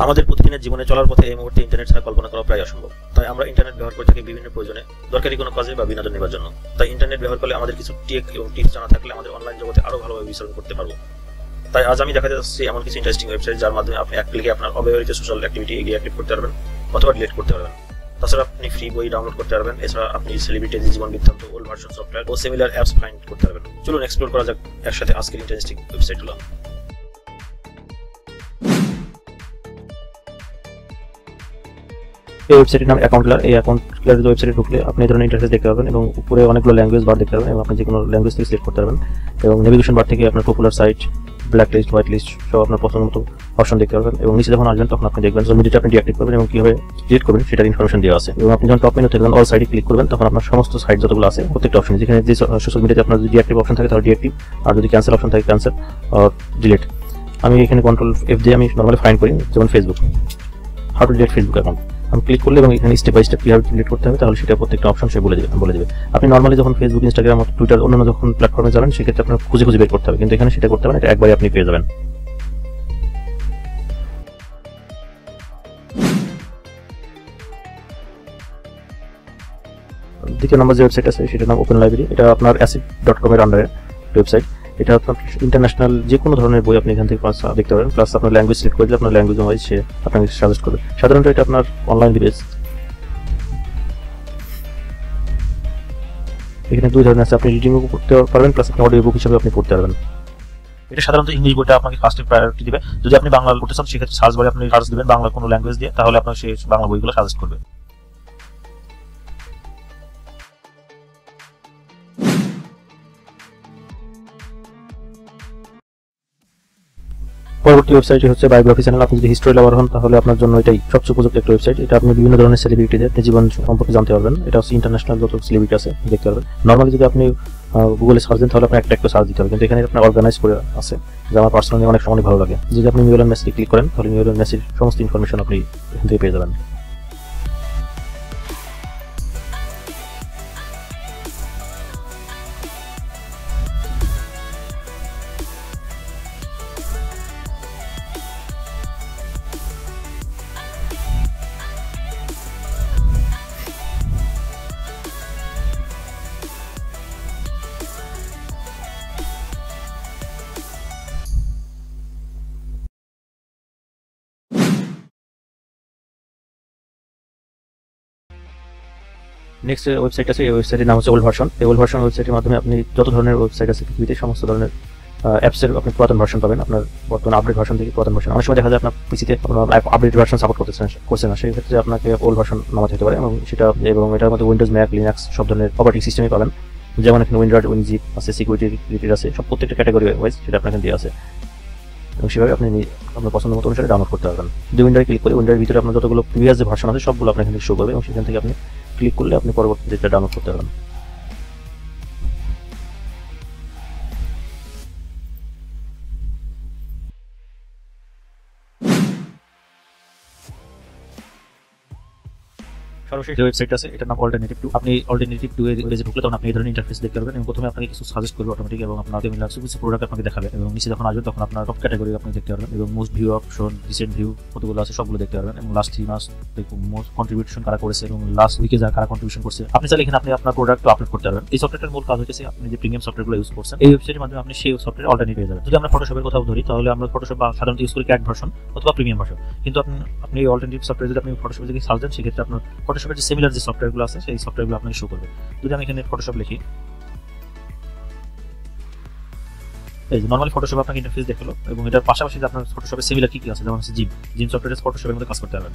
আমাদের প্রতিদিনের জীবনে চলার পথে এই মুহূর্তে ইন্টারনেট ছাড়া কল্পনা করা প্রায় অসম্ভব। তাই আমরা ইন্টারনেট ব্যবহার করে থাকি বিভিন্ন প্রয়োজনে, দরকারি কোনো কাজে বা বিনোদন নেবার জন্য। তাই ইন্টারনেট ব্যবহার করলে আমাদের কিছু টেক এবং টিপস জানা থাকলে আমাদের অনলাইন জগতে আরো ভালোভাবে বিচরণ করতে পারবো। তাই আজ আমি দেখাতে যাচ্ছি এমন কিছু ইন্টারেস্টিং ওয়েবসাইট যার মাধ্যমে আপনি এক ক্লিকে আপনার অব্যবহৃত সোশ্যাল অ্যাক্টিভিটি ডিঅ্যাক্টিভ করতে পারবেন অথবা ডিলিট করতে পারবেন। তাছাড়া আপনি ফ্রি বই ডাউনলোড করতে পারবেন। এছাড়া আপনি সেলিব্রিটিদের জীবন বৃত্তান্ত, ওল্ড ভার্সন সফটওয়্যার ও সিমিলার অ্যাপস ফাইন্ড করতে পারবেন। চলুন এক্সপ্লোর করা যাক একসাথে আজকের ইন্টারেস্টিং ওয়েবসাইটগুলো। এই ওয়েবসাইটের নাম অ্যাকাউন্ট কিলার। এই অ্যাকাউন্ট কিলার ওয়েবসাইটে ঢুকলে আপনি এই ধরনের ইন্টারফেস দেখতে পাবেন এবং উপরে অনেকগুলো ল্যাঙ্গুয়েজ বার দেখতে পাবেন এবং আপনি যে কোনো ল্যাঙ্গুয়েজ থেকে সিলেক্ট করতে পারবেন এবং নেভিগেশন বার থেকে আপনার popular site, black list, white list সব আপনার পছন্দ মতো অপশন দেখতে পারবেন এবং নিচে যখন আসবেন তখন আপনি দেখবেন সোশ্যাল মিডিয়াটা আপনি ডিঅ্যাক্টিভ করবেন এবং কিভাবে ডিলিট করবেন সেটার ইনফরমেশন দেওয়া আছে। এবং আপনি যখন টপ মেনু থেকে অল সাইডে ক্লিক করবেন তখন আপনার সমস্ত সাইট যতগুলো আছে প্রত্যেকটা অপশন, যেখানে যে সোশ্যাল মিডিয়াতে আপনার যদি ডিঅ্যাক্টিভ অপশন থাকে তাহলে ডিঅ্যাক্টিভ, আর যদি ক্যান্সেল অপশন থাকে ক্যান্সেল আর ডিলিট। আমি এখানে কন্ট্রোল F দিয়ে আমি নর্মালি ফাইন্ড করি, যেমন Facebook, how to delete Facebook account. আমি ক্লিক করলে এবং এখানে স্টেপ বাই স্টেপ কীভাবে ডিলিট করতে হবে তাহলে সেটা প্রত্যেকটা অপশন সে বলে দেবে। আপনি নর্মালি যখন ফেসবুক, ইনস্টাগ্রাম, টুইটার অন্যান্য যখন প্ল্যাটফর্মে যাবেন সেক্ষেত্রে আপনার খুঁজে বের করতে হবে, কিন্তু এখানে সেটা করতে হবে না, এটা একবারে আপনি পেয়ে যাবেন। দ্বিতীয় নম্বর যে ওয়েবসাইট আছে সেটার নাম ওপেন লাইব্রেরি। এটা আপনার acid.com এর আন্ডারে ওয়েবসাইট। এটা আপনার ইন্টারন্যাশনাল যে কোনো ধরনের বই আপনি এখান থেকে দেখতে পারেন, প্লাস আপনার ল্যাঙ্গুয়েজ সিলেক্ট করে দিলে আপনার ল্যাঙ্গুয়েজ ওয়াইজ সে আপনাকে সাজেস্ট করবে। সাধারণত এটা আপনার অনলাইন ডিভাইস। এখানে দুই ধরনের আছে, আপনি রিডিংও করতে পারবেন প্লাস আপনি অডিও বুক হিসেবে আপনি পড়তে পারবেন। এটা সাধারণত ইংলিশ বইটা আপনাকে ফার্স্টে প্রায়োরিটি দিবে। যদি আপনি বাংলা পড়তে চান সেক্ষেত্রে সার্চ বারে আপনি সার্চ দিবেন বাংলা কোনো ল্যাঙ্গুয়েজ দিয়ে, তাহলে আপনার সেই বাংলা বইগুলো সাজেস্ট করবে। পরবর্তী ওয়েবসাইটটি হচ্ছে বায়োগ্রাফি চ্যানেল। আপনি যদি হিস্ট্রি লাভার হন তাহলে আপনার জন্য এটাই সবচেয়ে উপযুক্ত একটা ওয়েবসাইট। এটা আপনি বিভিন্ন ধরনের সেলিব্রিটিদের জীবন সম্পর্কে জানতে পারবেন। এটা হচ্ছে ইন্টারন্যাশনাল যত সেলিব্রিটি আছে দেখতে পারবেন। নর্মালি যদি আপনি গুগলে সার্চ দেন তাহলে আপনার একটা সার্চ দিতে হবে, কিন্তু এখানে আপনার অর্গানাইজ করে আছে, যা আমার পার্সোনালি অনেক সময় ভালো লাগে। যদি আপনি লিওনেল মেসি ক্লিক করেন তাহলে লিওনেল মেসির সমস্ত ইনফরমেশন আপনি এখান থেকে পেয়ে যাবেন। নেক্সট ওয়েবসাইট আছে, এই ওয়েবসাইটের নাম হচ্ছে ওল্ড ভার্সন। এই ওল্ড ভার্সন ওয়েবসাইটের মাধ্যমে আপনি যত ধরনের ওয়েবসাইট আছে পৃথিবীতে সমস্ত ধরনের অ্যাপসের আপনি পুরাতন ভার্সন পাবেন। আপনার বর্তমানে আপডেট ভার্সন থেকে পুরাতন ভার্সন, অনেক সময় দেখা যায় আপনার পিসিতে আপডেট ভার্সন সাপোর্ট করছে না, সেই ক্ষেত্রে আপনাকে ওল্ড ভার্সন নামাতে হতে পারে এবং এটার মধ্যে উইন্ডোজ, ম্যাক, লিনাক্স সব ধরনের অপারেটিং সিস্টেমই পাবেন। যেমন এখানে উইন্ডোজ, উইনজিপ আছে, সিকিউরিটি রিলেটেড আছে, সব প্রত্যেকটা ক্যাটাগরি ওয়াইজ সেটা আপনাকে দেওয়া আছে এবং সেভাবে আপনি আপনার পছন্দ মতো অনুসারে ডাউনলোড করতে পারবেন। যদি উইন্ডোজে ক্লিক করে উইন্ডোজের ভিতরে আপনার যতগুলো প্রিভিয়াস যে ভার্সন আছে সবগুলো আপনার এখানে শো করবে এবং সেখান থেকে আপনি ক্লিক করলে আপনি পরবর্তী যেটা ডাউনলোড করতে পারবেন। সর্বশেষ যে ওয়েবসাইট আছে এটার নাম অল্টারনেটিভ 2। আপনি অল্টারনেটিভ 2 এর পেজে ঢুকলে তখন আপনি এই ধরনের ইন্টারফেস দেখতে পারবেন এবং প্রথমে আপনাকে কিছু সাজেস্ট করবে অটোমেটিক এবং আপনার কিছু প্রোডাক্ট আপনাকে দেখাবে এবং নিচে যখন আসবেন তখন আপনার টপ ক্যাটাগরি আপনি দেখতে পারবেন এবং most view option, recent view কতগুলো আছে সবগুলো দেখতে পারবেন এবং লাস্ট 3 মাস দেখুন মোস্ট কন্ট্রিবিউশন কারা করেছে এবং লাস্ট উইকে কারা কন্ট্রিবিউশন করছে। আপনি চাইলে এখানে আপনি আপনার প্রোডাক্ট আপলোড করতে পারবেন। এই সফটওয়্যারটার মূল কাজ হচ্ছে আপনি যে প্রিমিয়াম সফটওয়্যারগুলো ইউজ করছেন এই ওয়েবসাইটের মাধ্যমে আপনি সেই সফটওয়্যার অল্টারনেটিভ পেয়ে যাবেন। যদি আমরা ফটোশপের কথা ধরি তাহলে আমরা ফটোশপ সাধারণত ইউজ করি ক্যাট ভার্সন অথবা প্রিমিয়াম ভার্সন, কিন্তু আপনি এই অল্টারনেটিভ সফটওয়্যার যদি আপনি ফটোশপে যদি সার্চ দেন সেক্ষেত্রে আপনার ফটোশপের যে সিমিলার যে সফটওয়্যারগুলো আছে সেই সফটওয়্যারগুলো আপনাকে শো করবে। যদি আমি এখানে ফটোশপ লিখি, এই যে নরমালি ফটোশপ আপনাকে ইন্টারফেস দেখালো এবং এটার পাশাপাশি আপনার ফটোশপে সিমিলার কি আছে, যেমন হচ্ছে জিম সফটওয়্যার ফটোশপের মধ্যে কাজ করতে পারবেন।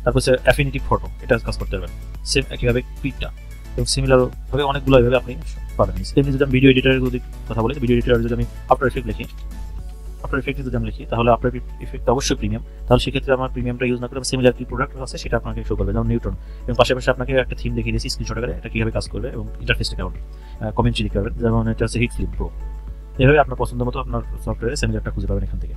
তারপর হচ্ছে অ্যাফিনিটি ফটো, এটা কাজ করতে পারবেন। সেম একইভাবে পিকটা এবং সিমিলার ভাবে অনেকগুলো এইভাবে আপনি পাবেন। তেমনি যদি আমি ভিডিও এডিটরের কথা বলি, ভিডিও এডিটর যদি আমি আফটার এফেক্ট লিখি, আফটার এফেক্ট যদি আমি লিখি তাহলে আফটার এফেক্ট অবশ্যই প্রিমিয়াম, তাহলে সেক্ষেত্রে আমার প্রিমিয়ামটা ইউজ না করে সিমিলার কি প্রোডাক্ট আছে সেটা আপনাকে শো করবে, যেমন নিউটন এবং পাশাপাশি আপনাকে একটা থিম দেখিয়ে দিয়েছি স্ক্রিনশট করে এটা কীভাবে কাজ করবে এবং ইন্টারফেসটা কেমন কমেন্ট্রি দিতে পারবেন, যেমন এটা হচ্ছে হিট ফ্লিপ প্রো। এভাবে আপনার পছন্দ মতো আপনার সফটওয়্যারে সিমিলারটা খুঁজে পাবেন এখান থেকে।